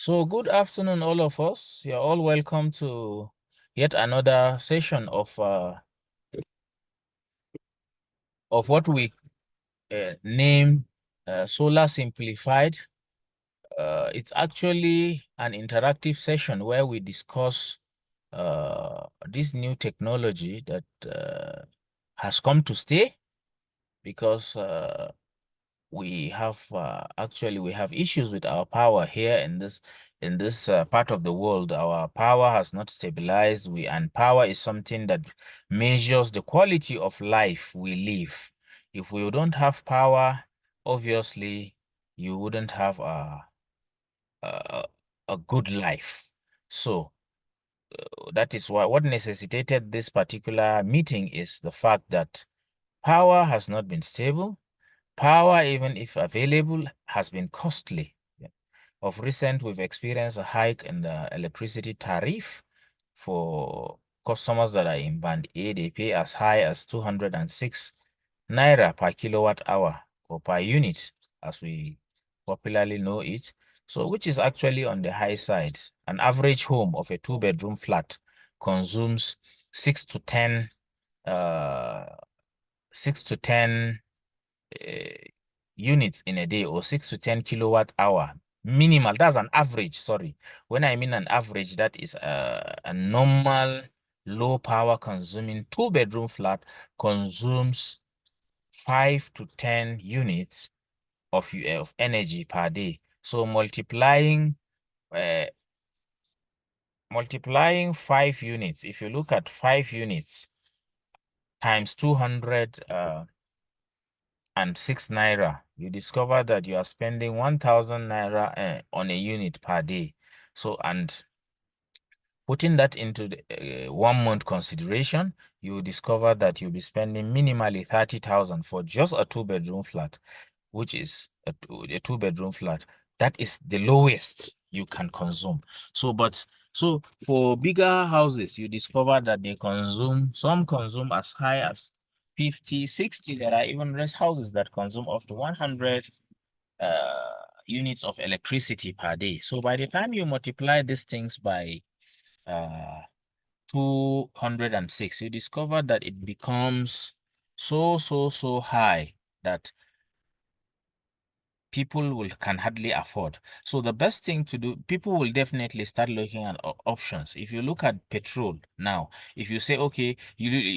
So, good afternoon, all of us. You're all welcome to yet another session of what we name Solar Simplified. It's actually an interactive session where we discuss this new technology that has come to stay because we have issues with our power here in this part of the world. Our power has not stabilized. And power is something that measures the quality of life we live. If we don't have power, obviously you wouldn't have a, a good life. So that is why what necessitated this particular meeting is the fact that power has not been stable. Power, even if available, has been costly. Yeah. Of recent, we've experienced a hike in the electricity tariff for customers that are in Band A. They pay as high as 206 naira per kilowatt hour or per unit, as we popularly know it. So, which is actually on the high side. An average home of a two-bedroom flat consumes 6 to 10 uh 6 to 10 uh, units in a day, or 6 to 10 kilowatt hour minimal. That's an average. Sorry. When I mean an average, that is a normal low power consuming two-bedroom flat consumes 5 to 10 units of energy per day. So uh, multiplying 5 units, if you look at 5 units times 200 and 6 naira, you discover that you are spending 1,000 naira on a unit per day. So, and putting that into the 1 month consideration, you will discover that you'll be spending minimally 30,000 for just a two-bedroom flat, which is a two-bedroom flat. That is the lowest you can consume. So for bigger houses, you discover that some consume as high as 50, 60. There are even rest houses that consume up to 100 units of electricity per day. So by the time you multiply these things by uh, 206, you discover that it becomes so high that people can hardly afford. So the best thing to do, people will definitely start looking at options. If you look at petrol now, if you say, okay,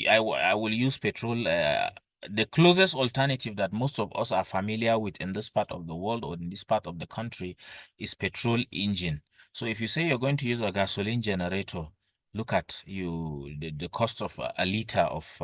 I will use petrol, the closest alternative that most of us are familiar with in this part of the world or in this part of the country is petrol engine. So if you say you're going to use a gasoline generator, look at the cost of a liter of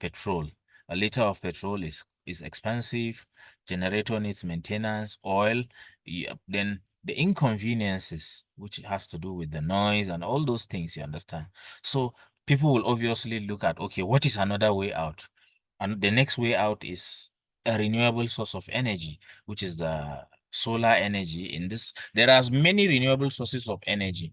petrol. A liter of petrol is expensive. Generator needs maintenance, oil. Yeah, then the inconveniences, which has to do with the noise and all those things, you understand. So people will obviously look at, okay, what is another way out? And the next way out is a renewable source of energy, which is the solar energy. In this, there are many renewable sources of energy,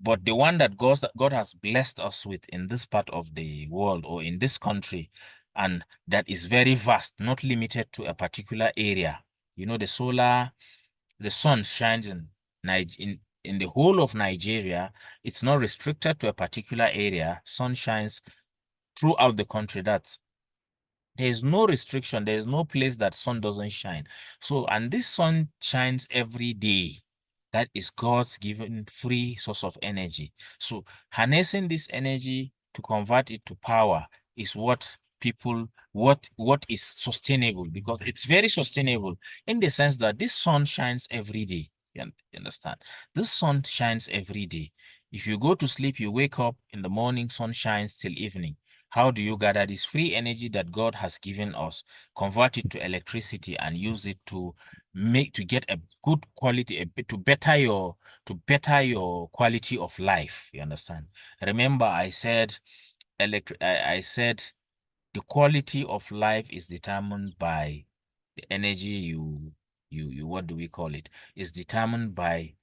but the one that God has blessed us with in this part of the world or in this country, and that is very vast, not limited to a particular area. You know, the sun shines in the whole of Nigeria. It's not restricted to a particular area. Sun shines throughout the country. There's no restriction. There's no place that sun doesn't shine. So, and this sun shines every day. That is God's given free source of energy. So harnessing this energy to convert it to power is what is sustainable, because it's very sustainable in the sense that this sun shines every day. You understand? This sun shines every day. If you go to sleep, you wake up in the morning, sun shines till evening. How do you gather this free energy that God has given us, convert it to electricity, and use it to get a good quality, to better your quality of life? You understand? Remember, I said I said the quality of life is determined by the energy you what do we call it? Is determined by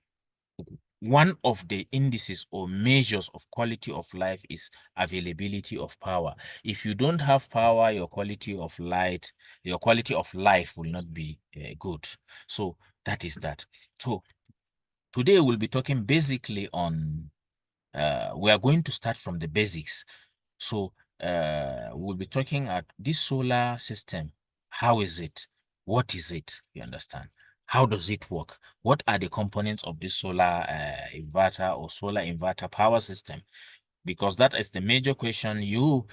one of the indices or measures of quality of life is availability of power. If you don't have power, your quality of life will not be good. So that is that. So Today we'll be talking basically on, we are going to start from the basics. So we'll be talking at this solar system. How is it? What is it? You understand? How does it work? What are the components of this solar inverter or solar inverter power system? Because that is the major question you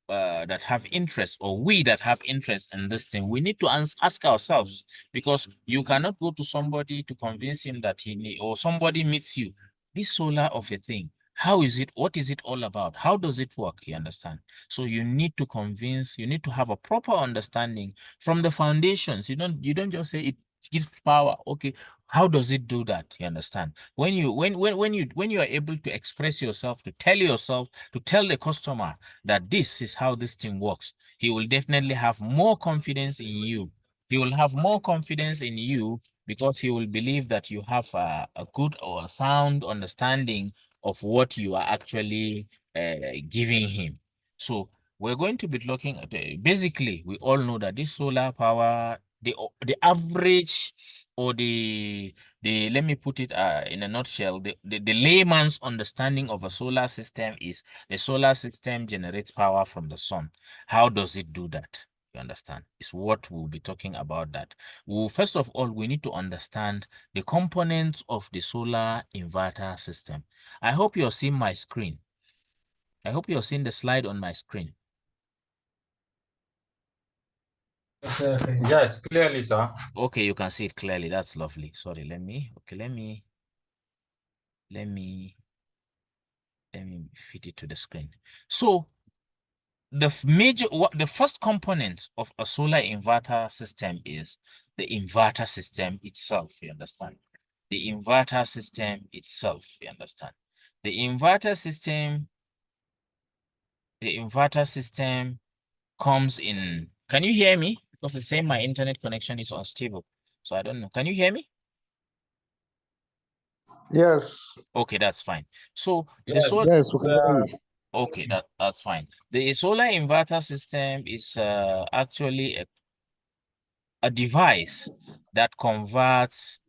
that have interest, or we that have interest in this thing, we need to ask ourselves, because you cannot go to somebody to convince him that he need, or somebody meets you, this solar of a thing, how is it, what is it all about, how does it work, you understand? So you need to convince, you need to have a proper understanding from the foundations. You don't just say it gives power. Okay, how does it do that? You understand? When you are able to express yourself, to tell yourself, to tell the customer that this is how this thing works, he will definitely have more confidence in you. He will have more confidence in you because he will believe that you have a good or a sound understanding of what you are actually giving him. So we're going to be looking at basically, we all know that this solar power, the average, or the let me put it in a nutshell, the layman's understanding of a solar system is the solar system generates power from the sun. How does it do that? You understand? It's what we'll be talking about that. Well, first of all, we need to understand the components of the solar inverter system. I hope you're seeing my screen. I hope you're seeing the slide on my screen. Yes, clearly, sir. Okay, you can see it clearly. That's lovely. Sorry, let me fit it to the screen. So the first component of a solar inverter system is the inverter system itself, you understand? The inverter system itself, you understand? The inverter system, the inverter system comes in. Can you hear me? Because it's saying my internet connection is unstable. So I don't know. Can you hear me? Yes, Okay, that's fine. So the Yes, solar, yes, we can hear you. okay, that's fine. The solar inverter system is actually a device that converts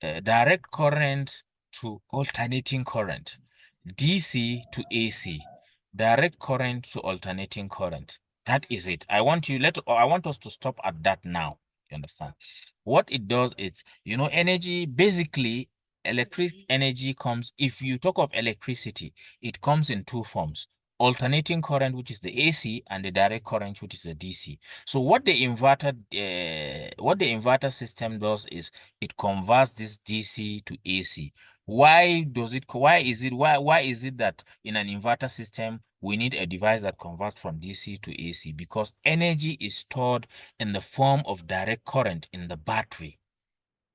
direct current to alternating current, DC to AC, direct current to alternating current. That is it. I want us to stop at that now. You understand? What it does is, energy, basically, electric energy comes, if you talk of electricity, it comes in two forms: alternating current, which is the AC, and the direct current, which is the DC. So what the inverter system does is it converts this DC to AC. Why is it that in an inverter system we need a device that converts from DC to AC? Because energy is stored in the form of direct current in the battery.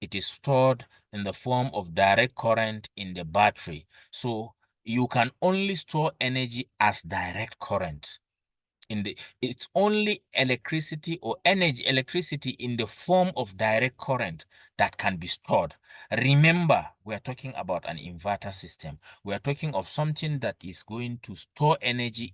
It is stored in the form of direct current in the battery. So you can only store energy as direct current. It's only electricity or electricity in the form of direct current that can be stored. Remember, we are talking about an inverter system. We are talking of something that is going to store energy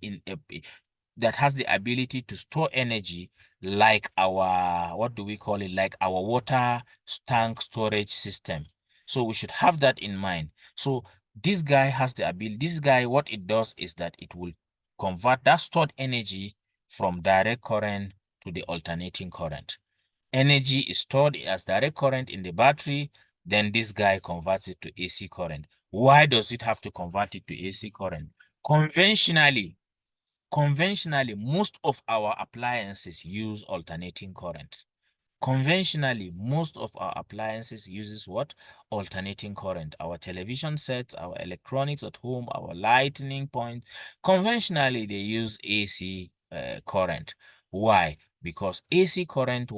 that has the ability to store energy, like our, what do we call it, like our water tank storage system. So we should have that in mind. So this guy has the ability, this guy, what it does is that it will convert that stored energy from direct current to the alternating current. Energy is stored as direct current in the battery, then this guy converts it to AC current. Why does it have to convert it to AC current? Conventionally, most of our appliances use alternating current. Conventionally, most of our appliances uses what? Alternating current. Our television sets, our electronics at home, our lighting point. Conventionally, they use AC current. Why? Because AC current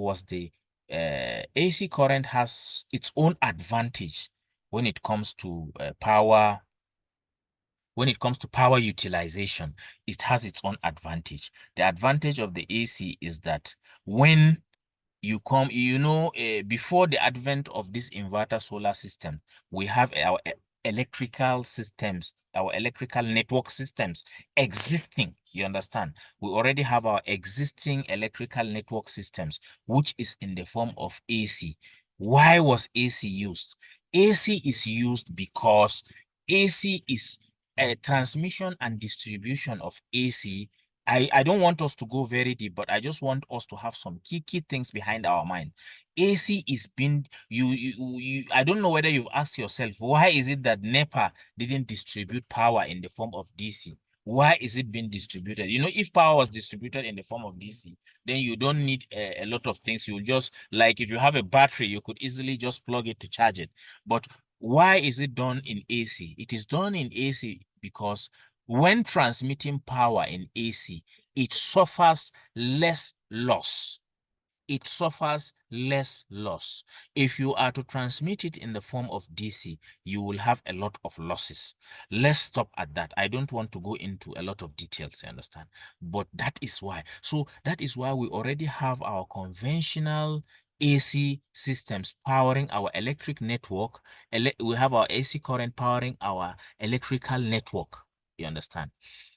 has its own advantage when it comes to power. When it comes to power utilization, it has its own advantage. The advantage of the AC is that when before the advent of this inverter solar system, we have our electrical systems, our electrical network systems existing. You understand? We already have our existing electrical network systems, which is in the form of AC. Why was AC used? AC is used because AC is a transmission and distribution of AC. I don't want us to go very deep, but I just want us to have some key things behind our mind. AC is being I don't know whether you've asked yourself, why is it that NEPA didn't distribute power in the form of DC? Why is it being distributed? You know, if power was distributed in the form of DC, then you don't need a lot of things. You just, like, if you have a battery, you could easily just plug it to charge it. But why is it done in AC? It is done in AC because when transmitting power in AC, it suffers less loss. It suffers less loss. If you are to transmit it in the form of DC, you will have a lot of losses. Let's stop at that. I don't want to go into a lot of details, you understand? But that is why. So that is why we already have our conventional AC systems powering our electric network. We have our AC current powering our electrical network. You understand?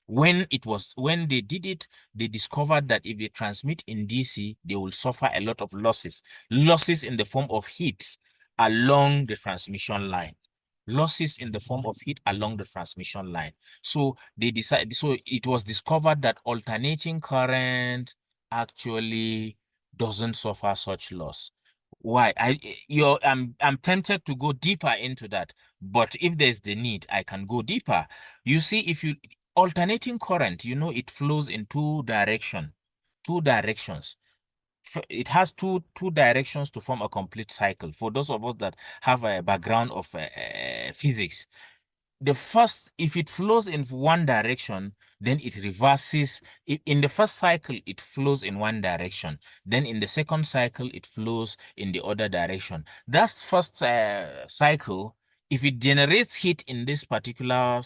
When they did it, they discovered that if they transmit in DC, they will suffer a lot of losses in the form of heat along the transmission line. Losses in the form of heat along the transmission line. So so it was discovered that alternating current actually doesn't suffer such loss. Why? I'm tempted to go deeper into that, but if there's the need, I can go deeper. You see, if you alternating current, you know, it flows in two directions. It has two directions to form a complete cycle. For those of us that have a background of physics, the first, if it flows in one direction, then it reverses. In the first cycle, it flows in one direction. Then in the second cycle, it flows in the other direction. That first cycle, if it generates heat in this particular,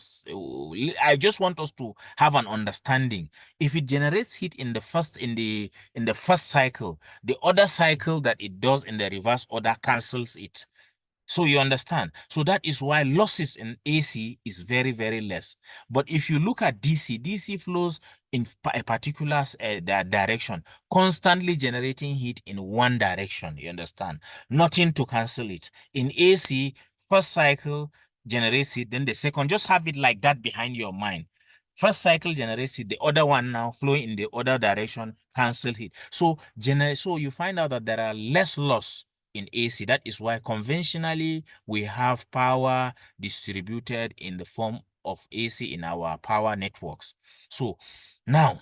I just want us to have an understanding. If it generates heat in the first cycle, the other cycle that it does in the reverse order cancels it. So you understand. So that is why losses in AC is very, very less. But if you look at DC, DC flows in a particular direction, constantly generating heat in one direction. You understand? Nothing to cancel it. In AC, first cycle generates heat, then the second, just have it like that behind your mind. First cycle generates it, the other one now flowing in the other direction, cancel heat. So you find out that there are less loss in AC. That is why conventionally we have power distributed in the form of AC in our power networks. So now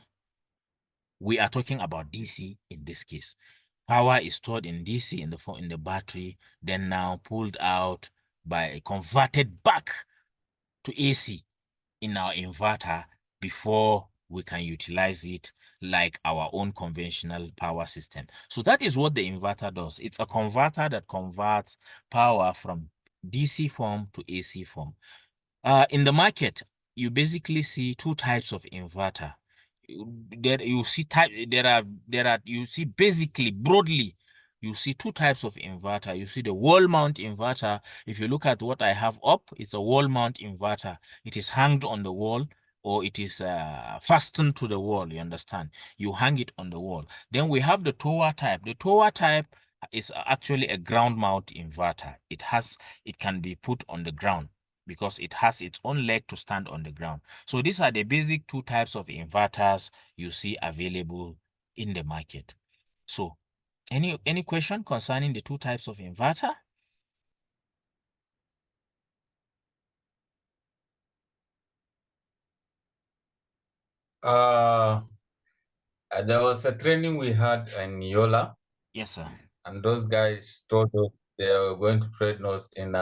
we are talking about DC in this case. Power is stored in DC in the battery, then now pulled out by converted back to AC in our inverter before we can utilize it like our own conventional power system. So that is what the inverter does. It's a converter that converts power from DC form to AC form. In the market, you basically see two types of inverter. You see basically broadly, you see two types of inverter. You see the wall mount inverter. If you look at what I have up, it's a wall mount inverter. It is hanged on the wall, or it is fastened to the wall. You understand? You hang it on the wall. Then we have the tower type. The tower type is actually a ground mount inverter. It can be put on the ground because it has its own leg to stand on the ground. So these are the basic two types of inverters you see available in the market. So any question concerning the two types of inverter? Uh, there was a training we had in Yola, Yes, sir. and those guys told us they were going to train us in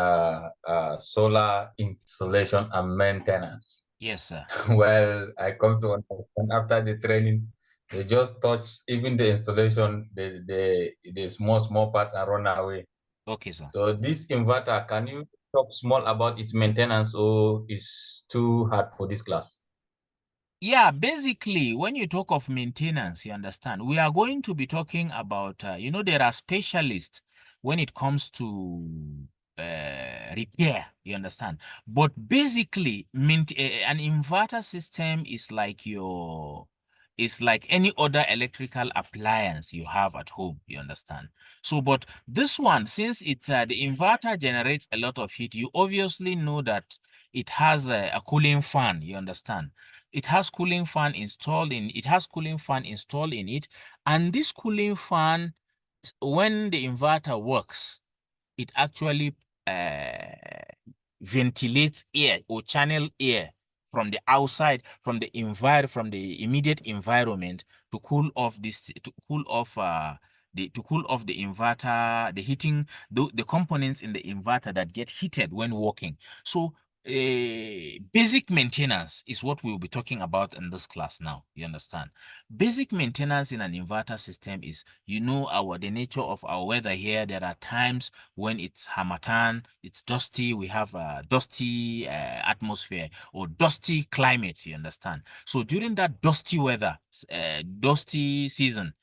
solar installation and maintenance. Yes, sir. Well, I come to understand after the training, they just touch even the installation, the small parts and run away. Okay, sir. So this inverter, can you talk small about its maintenance, or is too hard for this class? Yeah, basically, when you talk of maintenance, you understand, we are going to be talking about, there are specialists when it comes to repair, you understand. But basically, an inverter system is like is like any other electrical appliance you have at home, you understand? So, but this one, since it's the inverter generates a lot of heat, you obviously know that it has a cooling fan, you understand? It has cooling fan installed in it, and this cooling fan, when the inverter works, it actually ventilates air or channel air from the outside, from the immediate environment to cool off the inverter, the heating, the components in the inverter that get heated when working. So basic maintenance is what we will be talking about in this class now. You understand? Basic maintenance in an inverter system is, the nature of our weather here. There are times when it's harmattan, it's dusty, we have a dusty atmosphere or dusty climate, you understand? So during that dusty weather, dusty season,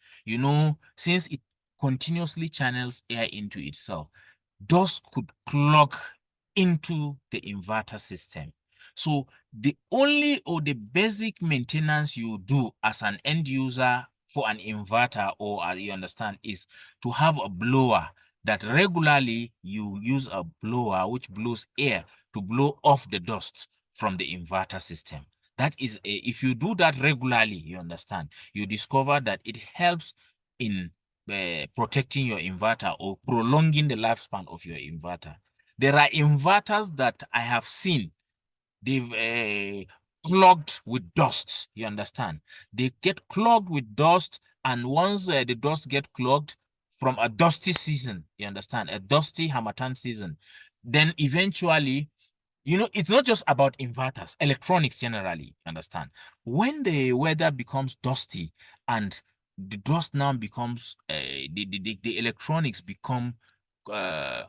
since it continuously channels air into itself, dust could clog into the inverter system. So the only or the basic maintenance you do as an end user for an inverter, or you understand, is to have a blower that regularly you use a blower which blows air to blow off the dust from the inverter system. That is, if you do that regularly, you understand, you discover that it helps in protecting your inverter or prolonging the lifespan of your inverter. There are inverters that I have seen, they've clogged with dust, you understand? They get clogged with dust, and once the dust get clogged from a dusty season, you understand, a dusty harmattan season, then eventually, it's not just about inverters, electronics generally, understand? When the weather becomes dusty and the dust now becomes, the electronics become, uh,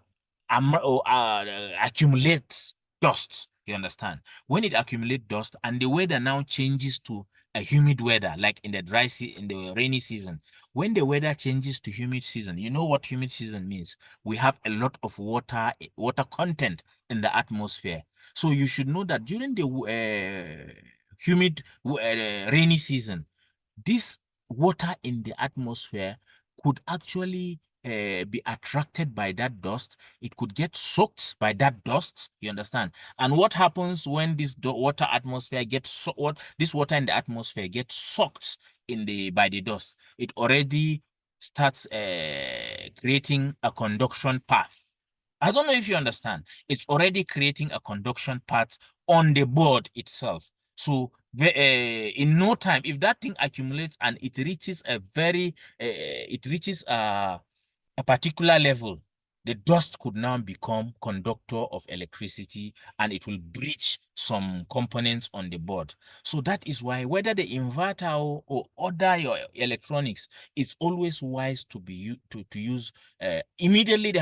accumulates dust, you understand? When it accumulates dust and the weather now changes to a humid weather, like in in the rainy season, when the weather changes to humid season, you know what humid season means? We have a lot of water content in the atmosphere. So you should know that during the humid rainy season, this water in the atmosphere could actually be attracted by that dust. It could get soaked by that dust. You understand? And what happens when this water atmosphere gets what this water in the atmosphere gets soaked in the by the dust? It already starts creating a conduction path. I don't know if you understand. It's already creating a conduction path on the board itself. So in no time, if that thing accumulates and it reaches a particular level, the dust could now become conductor of electricity and it will breach some components on the board. So that is why whether the inverter or other your electronics, it's always wise to use immediately the